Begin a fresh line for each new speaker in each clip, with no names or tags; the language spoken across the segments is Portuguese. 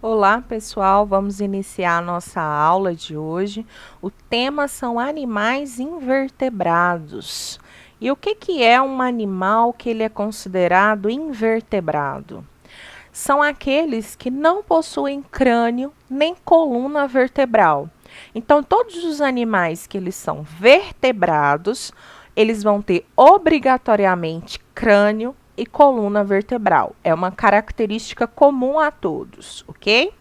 Olá, pessoal, vamos iniciar a nossa aula de hoje. O tema são animais invertebrados. E o que é um animal que ele é considerado invertebrado? São aqueles que não possuem crânio nem coluna vertebral. Então, todos os animais que eles são vertebrados, eles vão ter obrigatoriamente crânio e coluna vertebral. É uma característica comum a todos, ok?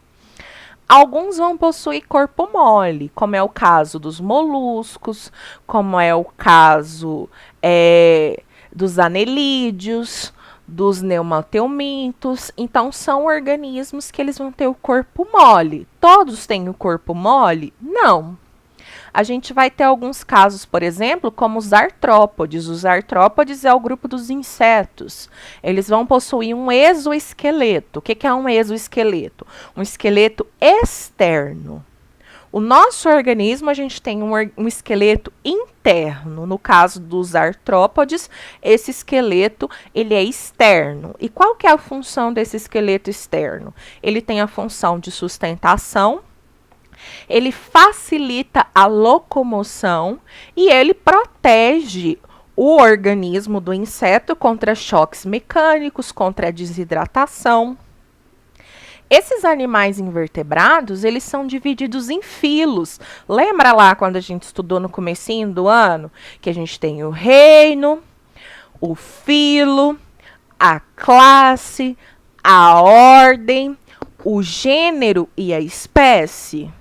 Alguns vão possuir corpo mole, como é o caso dos moluscos, como é o caso dos anelídeos, dos neomateumintos. Então, são organismos que eles vão ter o corpo mole. Todos têm o corpo mole? Não. A gente vai ter alguns casos, por exemplo, como os artrópodes. Os artrópodes é o grupo dos insetos. Eles vão possuir um exoesqueleto. O que é um exoesqueleto? Um esqueleto externo. O nosso organismo, a gente tem um esqueleto interno. No caso dos artrópodes, esse esqueleto ele é externo. E qual que é a função desse esqueleto externo? Ele tem a função de sustentação, ele facilita a locomoção e ele protege o organismo do inseto contra choques mecânicos, contra a desidratação. Esses animais invertebrados, eles são divididos em filos. Lembra lá quando a gente estudou no comecinho do ano? Que a gente tem o reino, o filo, a classe, a ordem, o gênero e a espécie.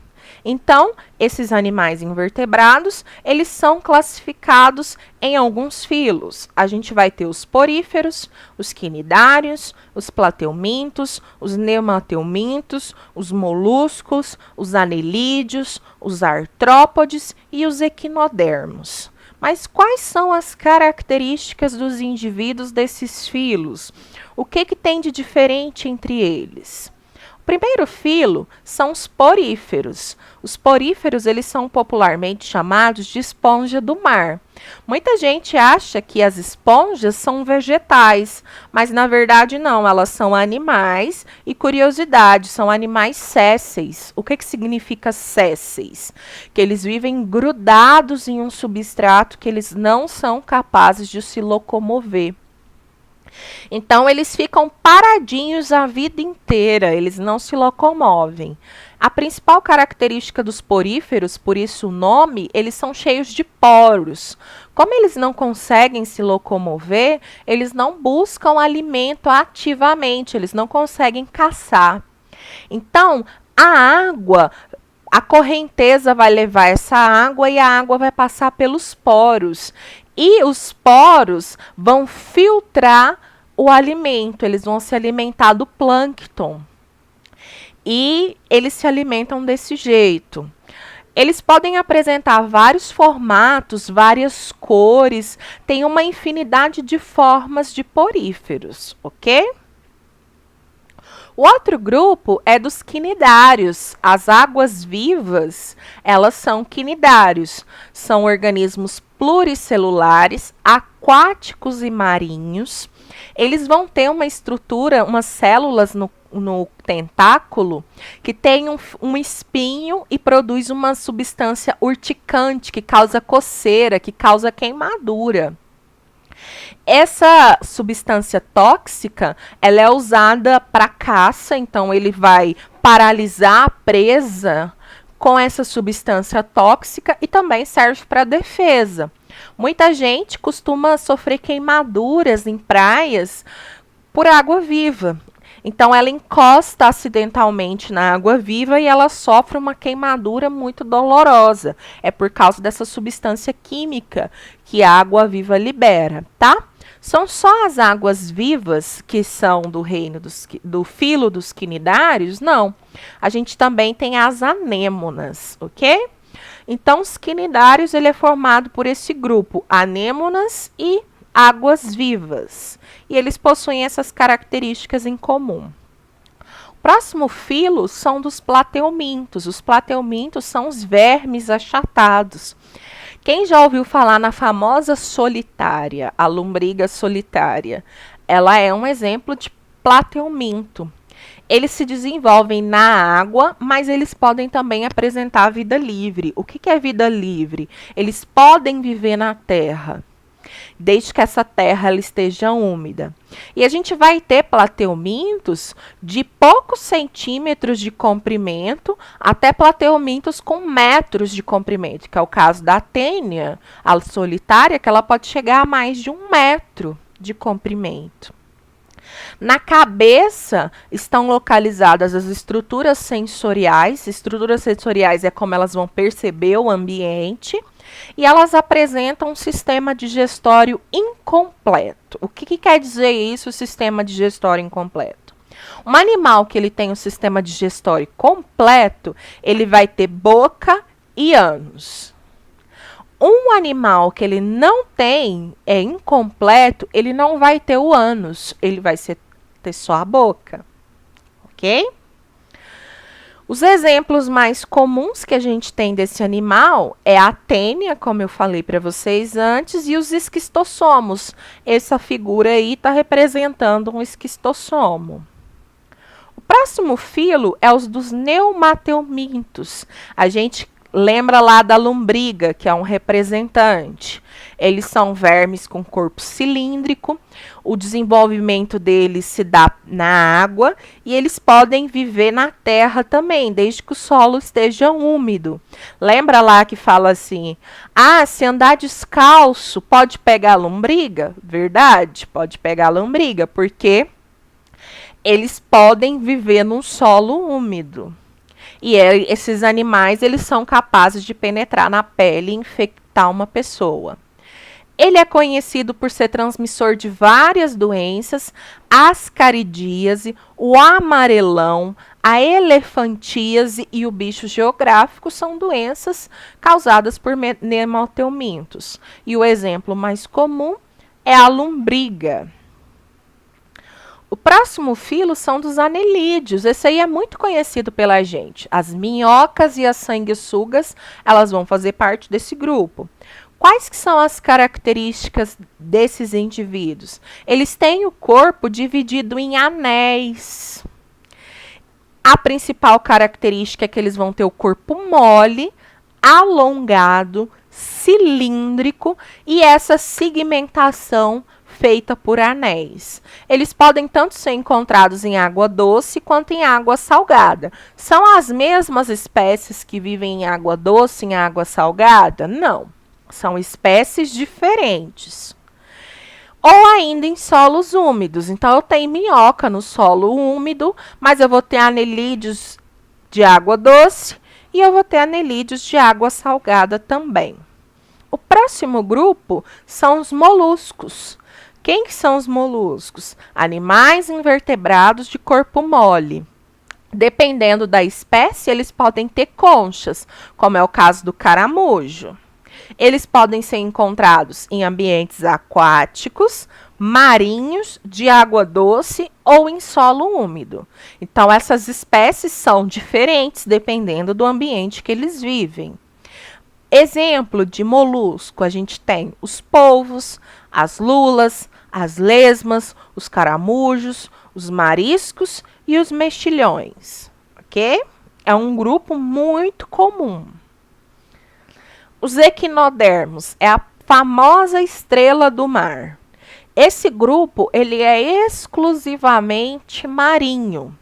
Então, esses animais invertebrados, eles são classificados em alguns filos. A gente vai ter os poríferos, os quinidários, os plateumintos, os neomateumintos, os moluscos, os anelídeos, os artrópodes e os equinodermos. Mas quais são as características dos indivíduos desses filos? O que tem de diferente entre eles? O primeiro filo são os poríferos. Os poríferos, eles são popularmente chamados de esponja do mar. Muita gente acha que as esponjas são vegetais, mas na verdade não, elas são animais e, curiosidade, são animais sésseis. O que significa sésseis? Que eles vivem grudados em um substrato que eles não são capazes de se locomover. Então, eles ficam paradinhos a vida inteira, eles não se locomovem. A principal característica dos poríferos, por isso o nome, eles são cheios de poros. Como eles não conseguem se locomover, eles não buscam alimento ativamente, eles não conseguem caçar. Então, a água, a correnteza vai levar essa água e a água vai passar pelos poros. E os poros vão filtrar o alimento, eles vão se alimentar do plâncton. E eles se alimentam desse jeito. Eles podem apresentar vários formatos, várias cores, tem uma infinidade de formas de poríferos, ok? O outro grupo é dos quinidários. As águas-vivas, elas são quinidários. São organismos pluricelulares, aquáticos e marinhos. Eles vão ter uma estrutura, umas células no tentáculo que tem um espinho e produz uma substância urticante que causa coceira, que causa queimadura. Essa substância tóxica, ela é usada para caça, então ele vai paralisar a presa com essa substância tóxica e também serve para defesa. Muita gente costuma sofrer queimaduras em praias por água viva. Então, ela encosta acidentalmente na água viva e ela sofre uma queimadura muito dolorosa. É por causa dessa substância química que a água viva libera, tá? São só as águas vivas que são do reino do filo dos quinidários? Não. A gente também tem as anêmonas, ok? Então, os quinidários, ele é formado por esse grupo, anêmonas e águas vivas. E eles possuem essas características em comum. O próximo filo são dos plateumintos. Os plateumintos são os vermes achatados. Quem já ouviu falar na famosa solitária, a lombriga solitária? Ela é um exemplo de plateuminto. Eles se desenvolvem na água, mas eles podem também apresentar vida livre. O que é vida livre? Eles podem viver na terra, desde que essa terra ela esteja úmida. E a gente vai ter plateumintos de poucos centímetros de comprimento até plateumintos com metros de comprimento, que é o caso da tênia, a solitária, que ela pode chegar a mais de 1 metro de comprimento. Na cabeça estão localizadas as estruturas sensoriais. Estruturas sensoriais é como elas vão perceber o ambiente. E elas apresentam um sistema digestório incompleto. O que quer dizer isso, sistema digestório incompleto? Um animal que ele tem um sistema digestório completo, ele vai ter boca e ânus. Um animal que ele não tem, é incompleto, ele não vai ter o ânus, ele vai ter só a boca, ok? Os exemplos mais comuns que a gente tem desse animal é a tênia, como eu falei para vocês antes, e os esquistossomos. Essa figura aí está representando um esquistossomo. O próximo filo é os dos neumateumintos. A gente lembra lá da lombriga, que é um representante. Eles são vermes com corpo cilíndrico. O desenvolvimento deles se dá na água e eles podem viver na terra também, desde que o solo esteja úmido. Lembra lá que fala assim: ah, se andar descalço pode pegar lombriga? Verdade, pode pegar lombriga, porque eles podem viver num solo úmido. E esses animais, eles são capazes de penetrar na pele e infectar uma pessoa. Ele é conhecido por ser transmissor de várias doenças, a ascaridíase, o amarelão, a elefantíase e o bicho geográfico são doenças causadas por neumateumintos. E o exemplo mais comum é a lombriga. O próximo filo são dos anelídeos. Esse aí é muito conhecido pela gente. As minhocas e as sanguessugas, elas vão fazer parte desse grupo. Quais que são as características desses indivíduos? Eles têm o corpo dividido em anéis. A principal característica é que eles vão ter o corpo mole, alongado, cilíndrico e essa segmentação feita por anéis. Eles podem tanto ser encontrados em água doce quanto em água salgada. São as mesmas espécies que vivem em água doce e em água salgada? Não. São espécies diferentes. Ou ainda em solos úmidos. Então, eu tenho minhoca no solo úmido, mas eu vou ter anelídeos de água doce e eu vou ter anelídeos de água salgada também. O próximo grupo são os moluscos. Quem que são os moluscos? Animais invertebrados de corpo mole. Dependendo da espécie, eles podem ter conchas, como é o caso do caramujo. Eles podem ser encontrados em ambientes aquáticos, marinhos, de água doce ou em solo úmido. Então, essas espécies são diferentes dependendo do ambiente que eles vivem. Exemplo de molusco, a gente tem os polvos, as lulas, as lesmas, os caramujos, os mariscos e os mexilhões, ok? É um grupo muito comum. Os equinodermos é a famosa estrela do mar. Esse grupo, ele é exclusivamente marinho.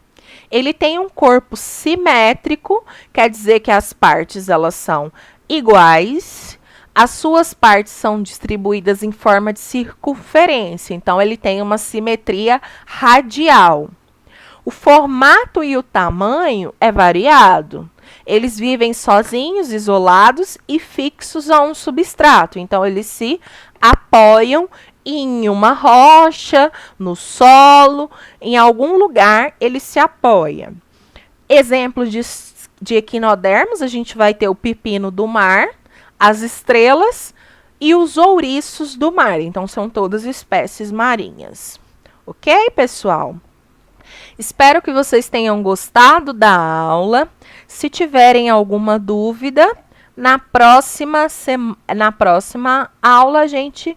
Ele tem um corpo simétrico, quer dizer que as partes elas são iguais. As suas partes são distribuídas em forma de circunferência, então ele tem uma simetria radial. O formato e o tamanho é variado. Eles vivem sozinhos, isolados e fixos a um substrato. Então, eles se apoiam em uma rocha, no solo, em algum lugar ele se apoia. Exemplos de equinodermos, a gente vai ter o pepino do mar, as estrelas e os ouriços do mar. Então, são todas espécies marinhas. Ok, pessoal? Espero que vocês tenham gostado da aula. Se tiverem alguma dúvida, na próxima aula a gente